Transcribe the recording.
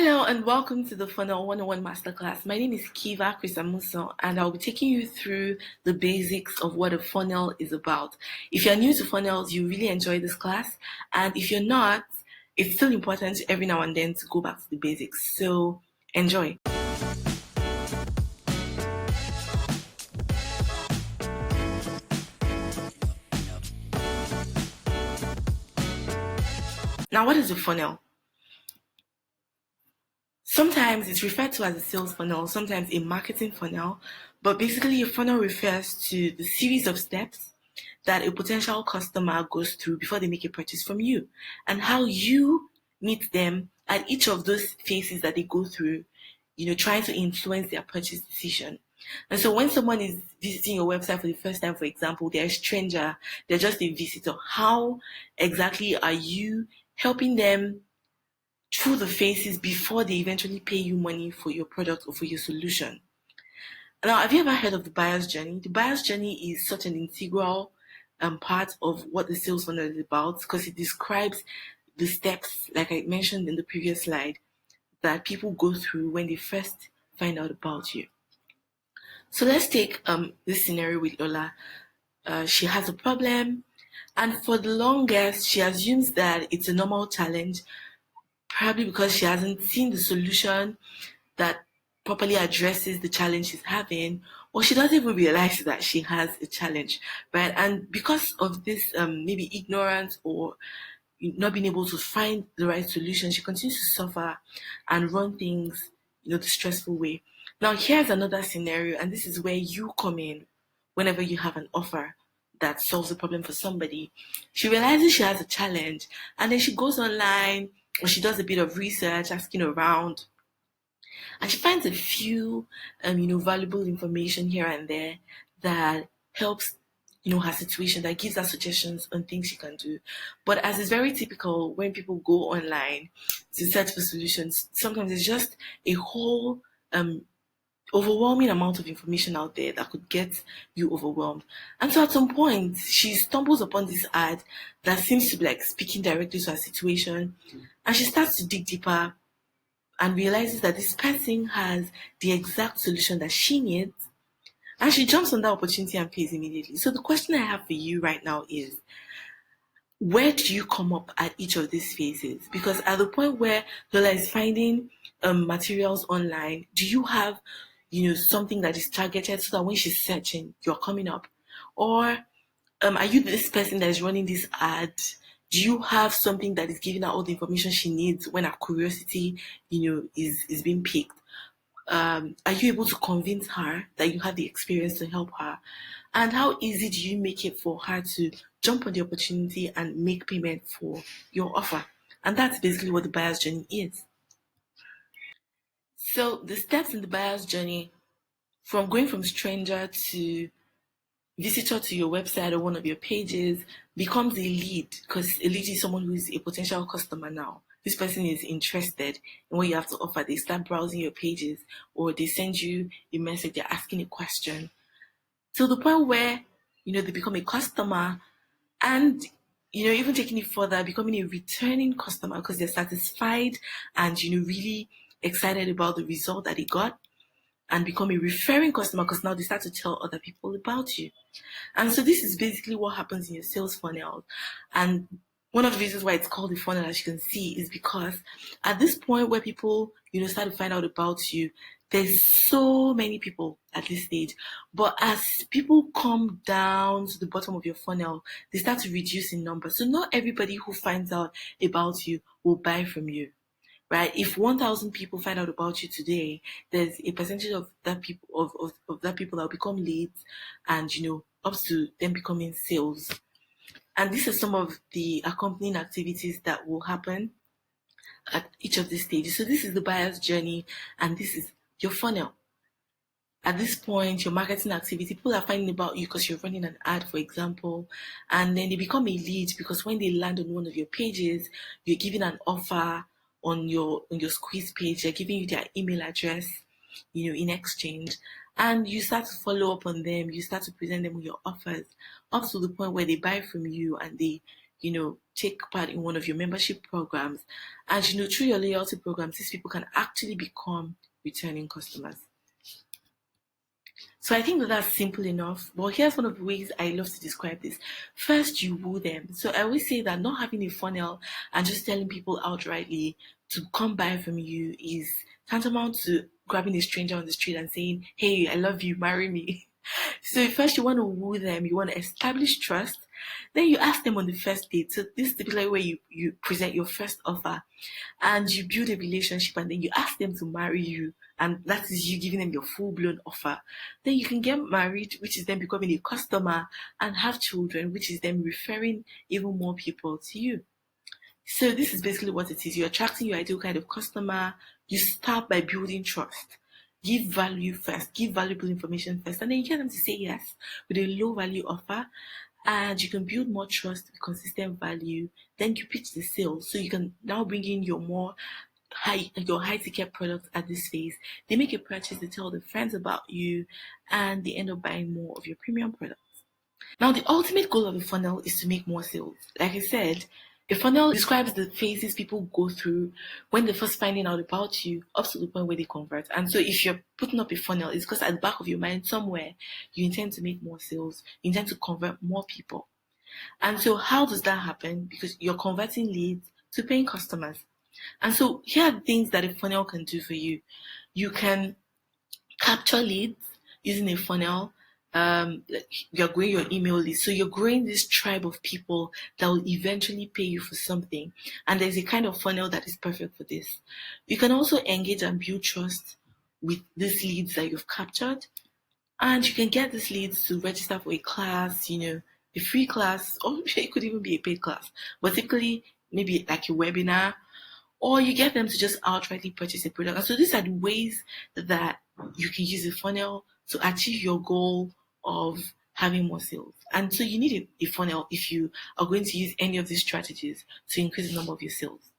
Hello and welcome to the Funnel 101 Masterclass. My name is Kieva Chris-Amusan and I'll be taking you through the basics of what a funnel is about. If you're new to funnels, you really enjoy this class, and if you're not, it's still important every now and then to go back to the basics. So enjoy. Now, what is a funnel? Sometimes it's referred to as a sales funnel, sometimes a marketing funnel, but basically a funnel refers to the series of steps that a potential customer goes through before they make a purchase from you, and how you meet them at each of those phases that they go through, trying to influence their purchase decision. And so when someone is visiting your website for the first time, for example, they're a stranger, they're just a visitor, how exactly are you helping them through the phases before they eventually pay you money for your product or for your solution? Now, have you ever heard of the buyer's journey? The buyer's journey is such an integral part of what the sales funnel is about, because it describes the steps, like I mentioned in the previous slide, that people go through when they first find out about you. So let's take this scenario with Lola. She has a problem, and for the longest, she assumes that it's a normal challenge, probably because she hasn't seen the solution that properly addresses the challenge she's having, or she doesn't even realize that she has a challenge, right? And because of this maybe ignorance or not being able to find the right solution, she continues to suffer and run things, the stressful way. Now, here's another scenario, and this is where you come in whenever you have an offer that solves a problem for somebody. She realizes she has a challenge, and then she goes online or she does a bit of research, asking around, and she finds a few, valuable information here and there that helps, her situation, that gives her suggestions on things she can do. But as is very typical when people go online to search for solutions, sometimes it's just a whole overwhelming amount of information out there that could get you overwhelmed. And so at some point, she stumbles upon this ad that seems to be like speaking directly to her situation, and she starts to dig deeper and realizes that this person has the exact solution that she needs, and she jumps on that opportunity and pays immediately. So the question I have for you right now is, where do you come up at each of these phases? Because at the point where Lola is finding materials online, do you have, something that is targeted so that when she's searching, you're coming up? Or are you this person that is running this ad? Do you have something that is giving her all the information she needs when her curiosity, is being piqued? Are you able to convince her that you have the experience to help her? And how easy do you make it for her to jump on the opportunity and make payment for your offer? And that's basically what the buyer's journey is. So the steps in the buyer's journey, from going from stranger to visitor to your website or one of your pages, becomes a lead, because a lead is someone who is a potential customer now. This person is interested in what you have to offer. They start browsing your pages, or they send you a message, they're asking a question, to the point where they become a customer, and even taking it further, becoming a returning customer because they're satisfied and really excited about the result that they got, and become a referring customer because now they start to tell other people about you. And so this is basically what happens in your sales funnel. And one of the reasons why it's called a funnel, as you can see, is because at this point where people, start to find out about you, there's so many people at this stage. But as people come down to the bottom of your funnel, they start to reduce in number. So not everybody who finds out about you will buy from you. Right? If 1,000 people find out about you today, there's a percentage of that people of that people that will become leads, and up to them becoming sales. And these are some of the accompanying activities that will happen at each of these stages. So this is the buyer's journey, and this is your funnel. At this point, your marketing activity, people are finding about you because you're running an ad, for example, and then they become a lead because when they land on one of your pages, you're giving an offer on your squeeze page, they're giving you their email address, in exchange, and you start to follow up on them, you start to present them with your offers, up to the point where they buy from you and they, take part in one of your membership programs. And, through your loyalty programs, these people can actually become returning customers. So I think that that's simple enough. But here's one of the ways I love to describe this. First, you woo them. So I always say that not having a funnel and just telling people outrightly to come buy from you is tantamount to grabbing a stranger on the street and saying, "Hey, I love you, marry me." So first you want to woo them, you want to establish trust. Then you ask them on the first date. So this is typically where you present your first offer and you build a relationship, and then you ask them to marry you, and that is you giving them your full-blown offer. Then you can get married, which is then becoming a customer, and have children, which is then referring even more people to you. So this is basically what it is. You're attracting your ideal kind of customer. You start by building trust. Give value first, give valuable information first, and then you get them to say yes with a low value offer. And you can build more trust with consistent value. Then you pitch the sale. So you can now bring in your high ticket products at this phase. They make a purchase, they tell their friends about you, and they end up buying more of your premium products. Now, the ultimate goal of a funnel is to make more sales. Like I said, a funnel describes the phases people go through when they're first finding out about you up to the point where they convert. And so if you're putting up a funnel, it's because at the back of your mind somewhere, you intend to make more sales, you intend to convert more people. And so how does that happen? Because you're converting leads to paying customers. And so here are the things that a funnel can do for you. You can capture leads using a funnel. You're growing your email list. So you're growing this tribe of people that will eventually pay you for something. And there's a kind of funnel that is perfect for this. You can also engage and build trust with these leads that you've captured. And you can get these leads to register for a class, a free class, or it could even be a paid class. But typically, maybe like a webinar, or you get them to just outrightly purchase a product. And so these are the ways that you can use a funnel to achieve your goal of having more sales. And so you need a funnel if you are going to use any of these strategies to increase the number of your sales.